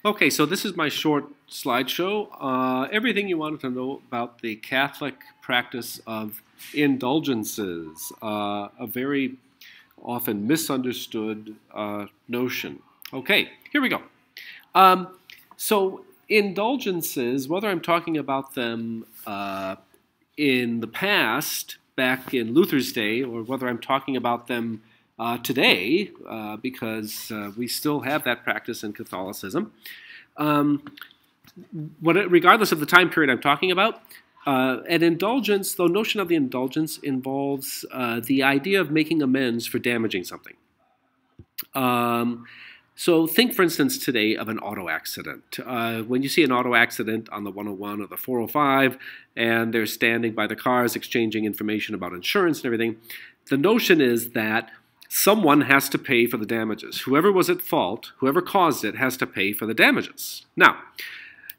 Okay, so this is my short slideshow. Everything you wanted to know about the Catholic practice of indulgences, a very often misunderstood notion. Okay, here we go. Um, so indulgences, whether I'm talking about them in the past, back in Luther's day, or whether I'm talking about them today, because we still have that practice in Catholicism. Regardless of the time period I'm talking about, an indulgence, the notion of the indulgence involves the idea of making amends for damaging something. So think, for instance, today of an auto accident. When you see an auto accident on the 101 or the 405, and they're standing by the cars exchanging information about insurance and everything, the notion is that someone has to pay for the damages. Whoever was at fault, whoever caused it, has to pay for the damages. Now,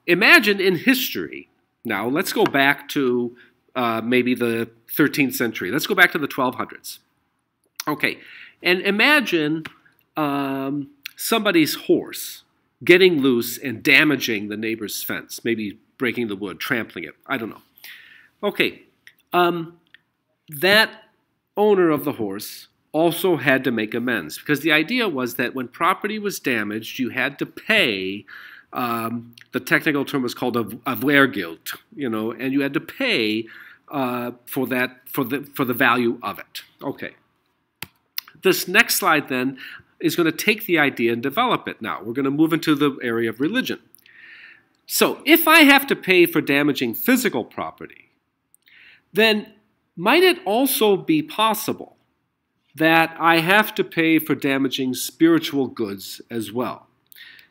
imagine in history, now let's go back to maybe the 13th century. Let's go back to the 1200s. Okay, and imagine somebody's horse getting loose and damaging the neighbor's fence, maybe breaking the wood, trampling it, I don't know. Okay, that owner of the horse also had to make amends, because the idea was that when property was damaged, you had to pay. The technical term was called a Wehrgeld, and you had to pay for the value of it. Okay. This next slide then is going to take the idea and develop it. Now we're going to move into the area of religion. So if I have to pay for damaging physical property, then might it also be possible that I have to pay for damaging spiritual goods as well?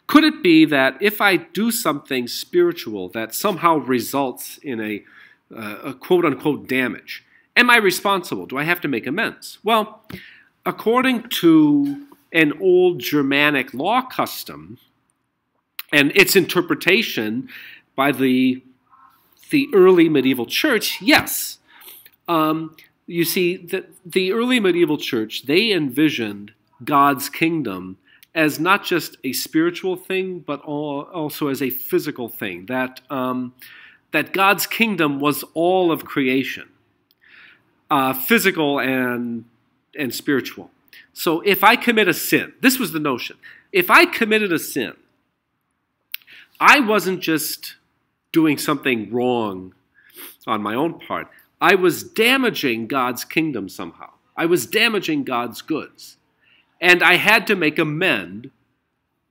Could it be that if I do something spiritual that somehow results in a quote-unquote damage, am I responsible? Do I have to make amends? Well, according to an old Germanic law custom and its interpretation by the early medieval church, yes. You see, the early medieval church, they envisioned God's kingdom as not just a spiritual thing, but also as a physical thing, that God's kingdom was all of creation, physical and spiritual. So if I commit a sin, this was the notion. If I committed a sin, I wasn't just doing something wrong on my own part. I was damaging God's kingdom somehow. I was damaging God's goods. And I had to make amend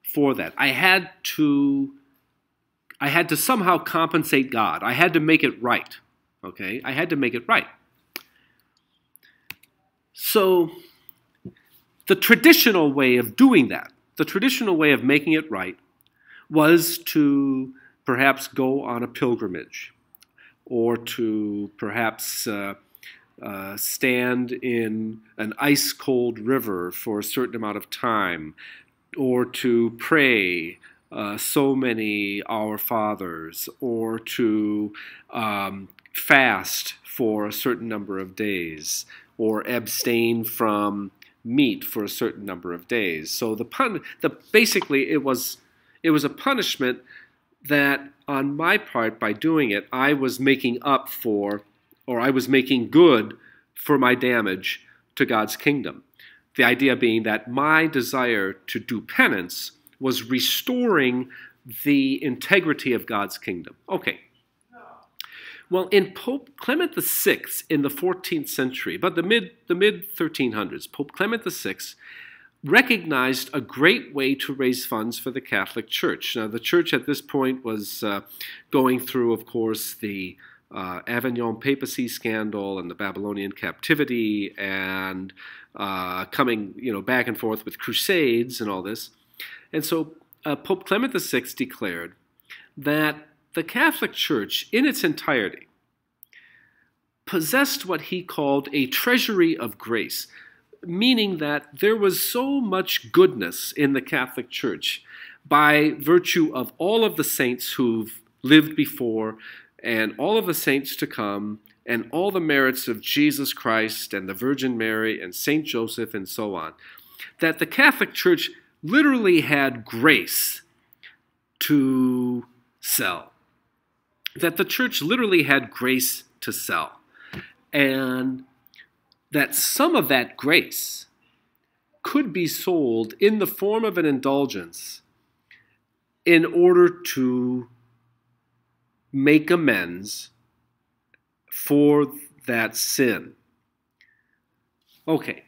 for that. I had to somehow compensate God. I had to make it right. Okay? I had to make it right. So the traditional way of doing that, the traditional way of making it right, was to perhaps go on a pilgrimage, or to perhaps stand in an ice-cold river for a certain amount of time, or to pray so many Our Fathers, or to fast for a certain number of days, or abstain from meat for a certain number of days. So basically it was a punishment that on my part, by doing it, I was making up for, or I was making good for my damage to God's kingdom. The idea being that my desire to do penance was restoring the integrity of God's kingdom. Okay. Well, in Pope Clement VI in the 14th century, but the mid-1300s, Pope Clement VI recognized a great way to raise funds for the Catholic Church. Now, the Church at this point was going through, of course, the Avignon papacy scandal and the Babylonian captivity, and coming, back and forth with crusades and all this. And so Pope Clement VI declared that the Catholic Church, in its entirety, possessed what he called a treasury of grace, meaning that there was so much goodness in the Catholic Church by virtue of all of the saints who've lived before and all of the saints to come and all the merits of Jesus Christ and the Virgin Mary and Saint Joseph and so on, that the Catholic Church literally had grace to sell. That the church literally had grace to sell. And that some of that grace could be sold in the form of an indulgence in order to make amends for that sin. Okay.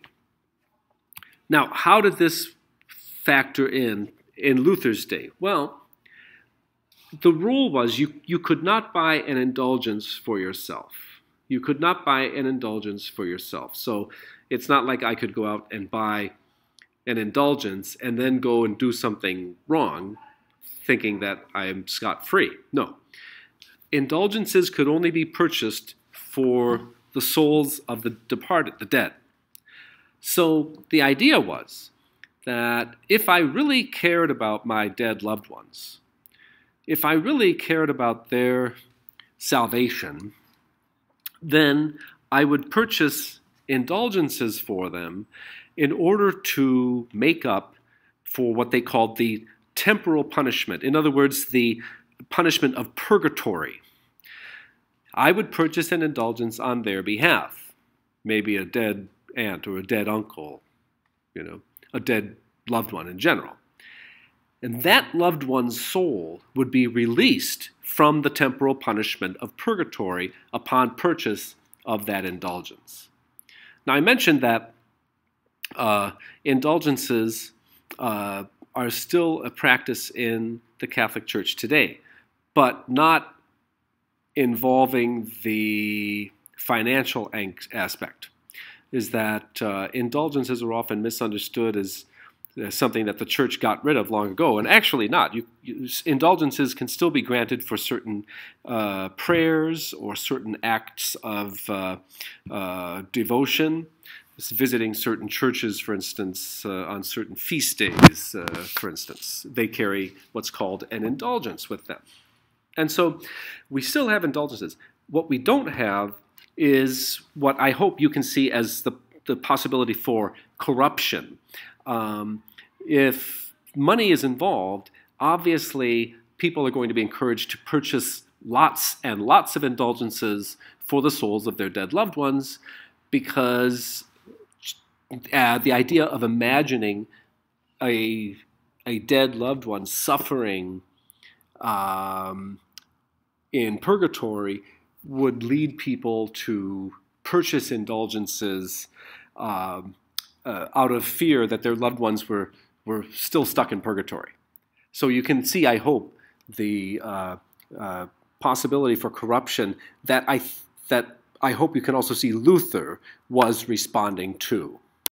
Now, how did this factor in Luther's day? Well, the rule was you could not buy an indulgence for yourself. You could not buy an indulgence for yourself. So it's not like I could go out and buy an indulgence and then go and do something wrong thinking that I am scot-free. No. Indulgences could only be purchased for the souls of the departed, the dead. So the idea was that if I really cared about my dead loved ones, if I really cared about their salvation, then I would purchase indulgences for them in order to make up for what they called the temporal punishment. In other words, the punishment of purgatory. I would purchase an indulgence on their behalf. Maybe a dead aunt or a dead uncle, a dead loved one in general. And that loved one's soul would be released from the temporal punishment of purgatory upon purchase of that indulgence. Now, I mentioned that indulgences are still a practice in the Catholic Church today, but not involving the financial aspect. Is that indulgences are often misunderstood as something that the church got rid of long ago, and actually not. Indulgences can still be granted for certain prayers or certain acts of devotion. Visiting certain churches, for instance, on certain feast days, for instance. They carry what's called an indulgence with them. And so we still have indulgences. What we don't have is what I hope you can see as the possibility for corruption. If money is involved, obviously people are going to be encouraged to purchase lots and lots of indulgences for the souls of their dead loved ones, because the idea of imagining a dead loved one suffering in purgatory would lead people to purchase indulgences out of fear that their loved ones were still stuck in purgatory. So you can see, I hope, the possibility for corruption that I hope you can also see Luther was responding to.